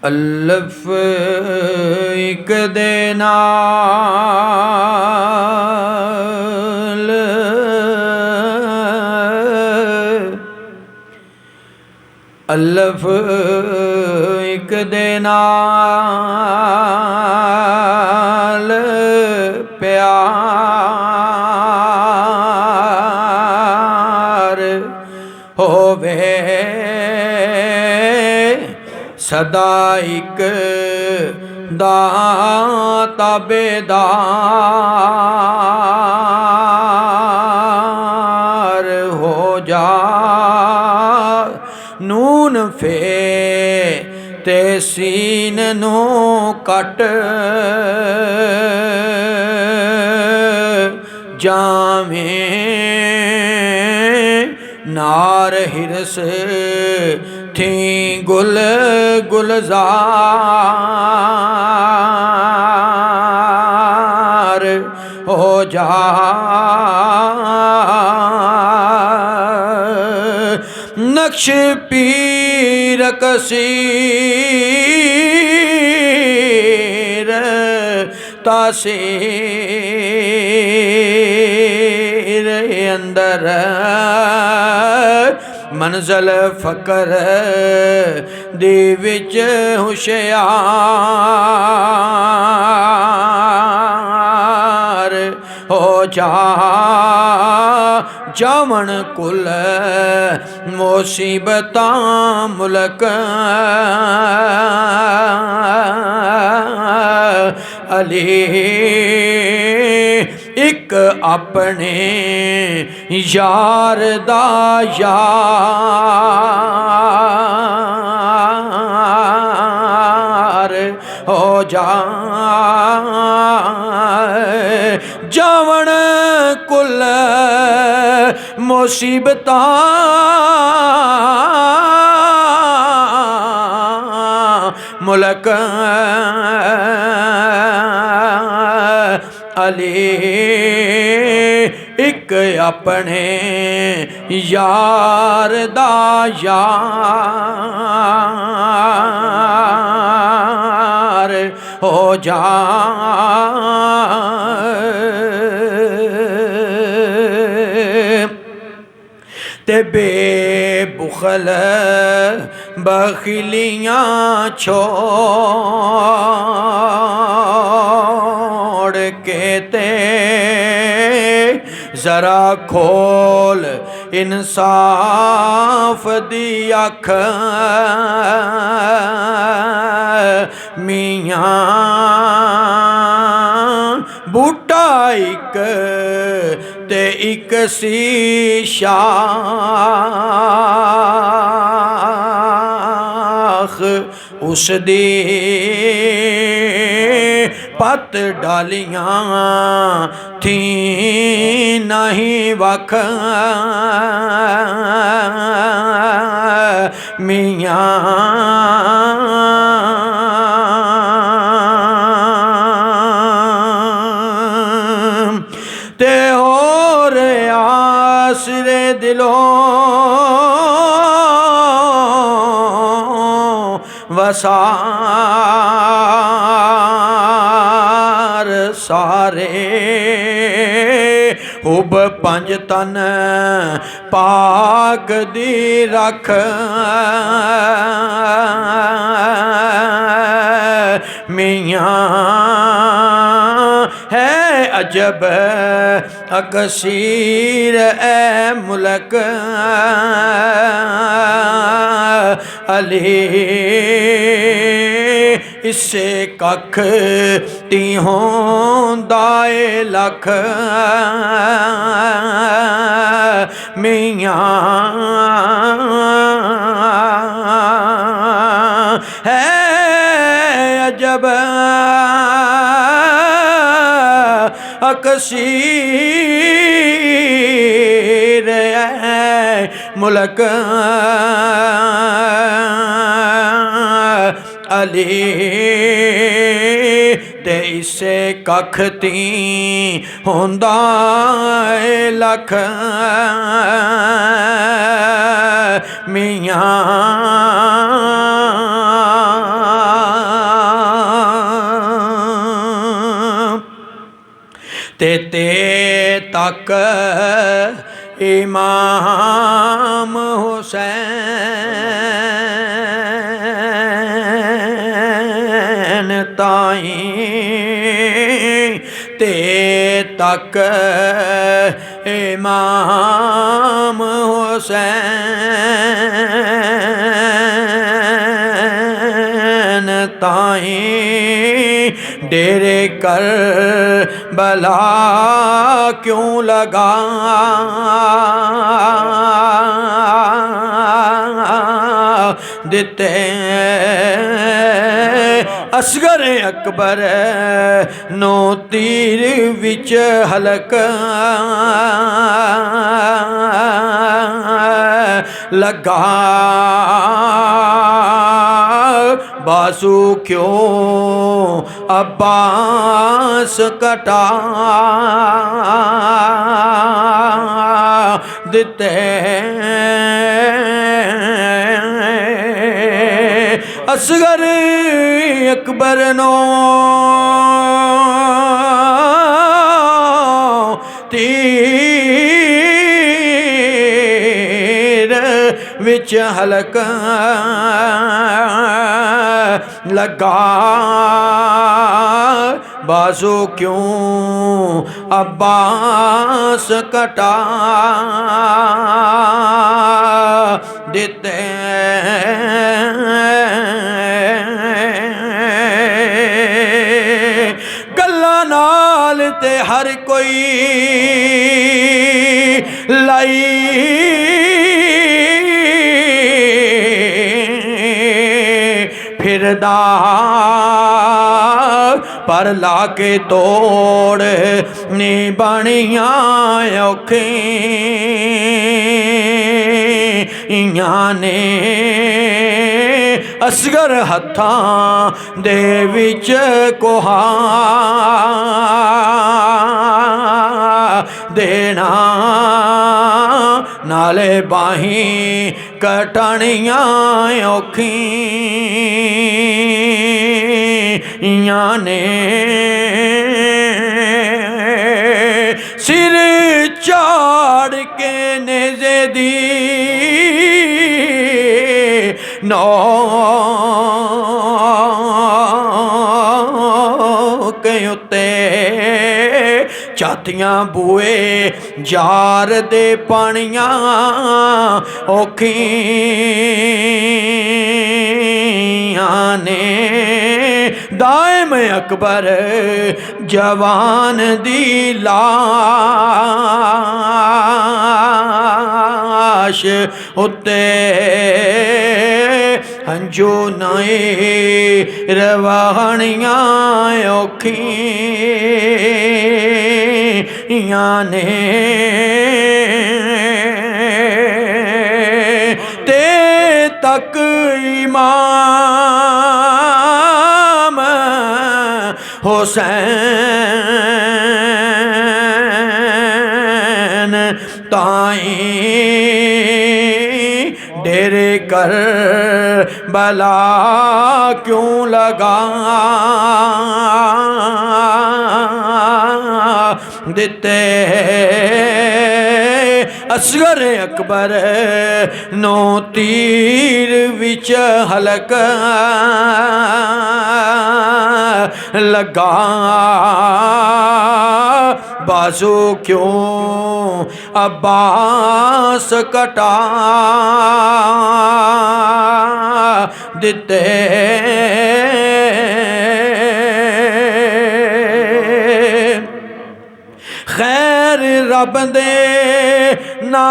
अल्लफ एक दे नाल अल्लफ एक दे नाल प्यार होवे सदा एक दा ताबेदार हो जा नून फे ते सीन नू कट जावें नार हिरस थी गुल गुलजार हो जा नक्श पीर कसीर तासीर अंदर मंज़ल फ़कर दे विच होशियार हो जा जावन कुल मुसीबतां मुल्क अली एक अपने यार दा यार हो जा जावन कुल मुसीबतां मुल्क अली एक अपने यार दा यार हो जा ते बेबुखल बखिलियां छोड़ के ते जरा खोल इंसाफ दी अख मियां बूटा एक ते एक सी शाख उस दी पत डालियां थी नहीं वख मियां ते होर आसरे दिलों वसार सारे हुब पंज तन पाक दी रख मियां है अजब अकसीर ए मुल्क अली इससे कख ती होंदाए लख मियां है अजब अकसीर मुल्क अली ते इसे कख ती होंदा लख मियां ते तक इमाम हुसैन ताई ते तक इमाम हुसैन ताई डेरे कर बला क्यों लगा दिते असगर अकबर नो तीर विच हलक लगा बासु क्यों अब्बास कटा दिते असगर अकबर नो तीर विच हलक लगा बाजू क्यों अब्बास कटा देते गल्ला नाल ते हर कोई लाई फिरदा पर लाके तोड़ नी बनिया औखियां ने असगर हत्थां दे विच कोहा देना नाले बाही कटनियां औखियां ने सिर चाड़ के नेज़े दी नौक उत्ते छातियां बुए जार दे पानियां औखियां ने दायम अकबर जवान दी लाश उत्ते हंजू नए रवाहनियां औखियां ने ते तक इमाम हुसैन ताई डेरे कर बला क्यों लगा दिते असगर अकबर नो तीर विच हलक लगा बाजू क्यों अब्बास कटा दिते खैर रब दे नाम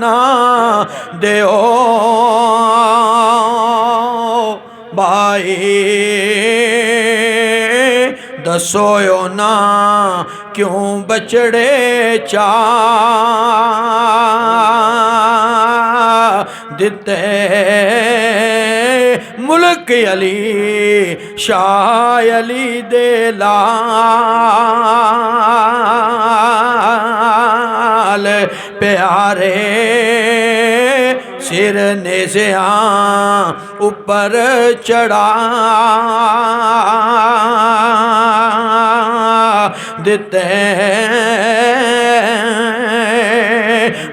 ना देओ भाई दसो ना क्यों बछड़े चा दिते मुल्क अली शाह अली दे लाल प्यारे सिर नेज़िया ऊपर चढ़ा दिते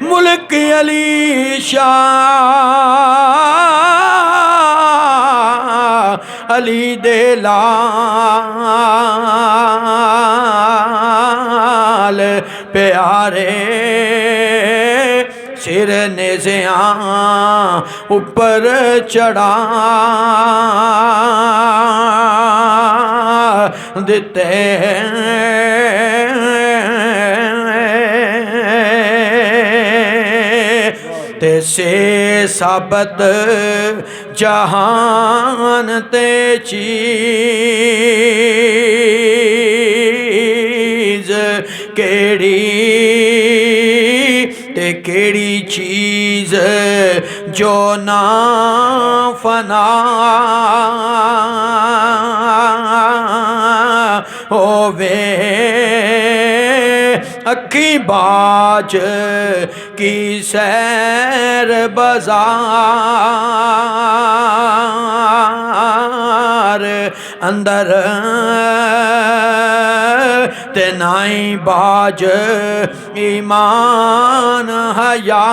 मुल्क अली शाह अली दे लाल प्यारे सिर नेज़िया ऊपर चढ़ा दिते ते से साबत जहान ते चीज केड़ी ते केड़ी चीज जो ना फना होवे अखी बाज की सैर बाजार अंदर ते नाई बाज ईमान हया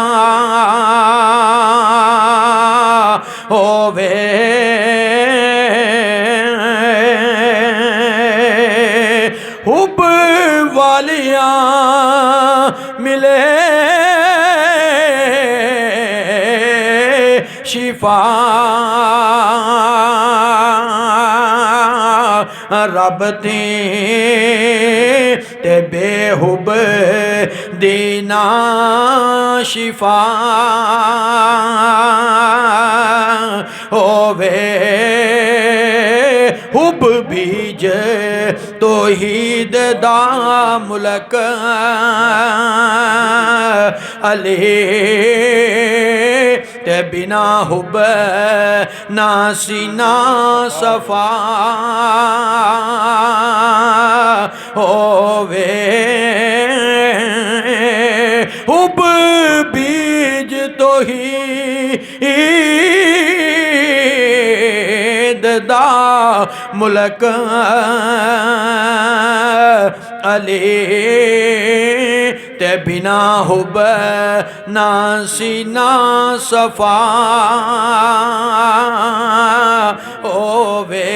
होवे हुब वालियां मिले शिफा रब ते बेहुब दीना शिफा होवे हुब बीज तौहीद दा मुल्क अली ते बिना हुब ना सीना सफा होवे हुब बीज तौहीद दा मुल्क अली ते बिना हुब ना सीना सफा होवे।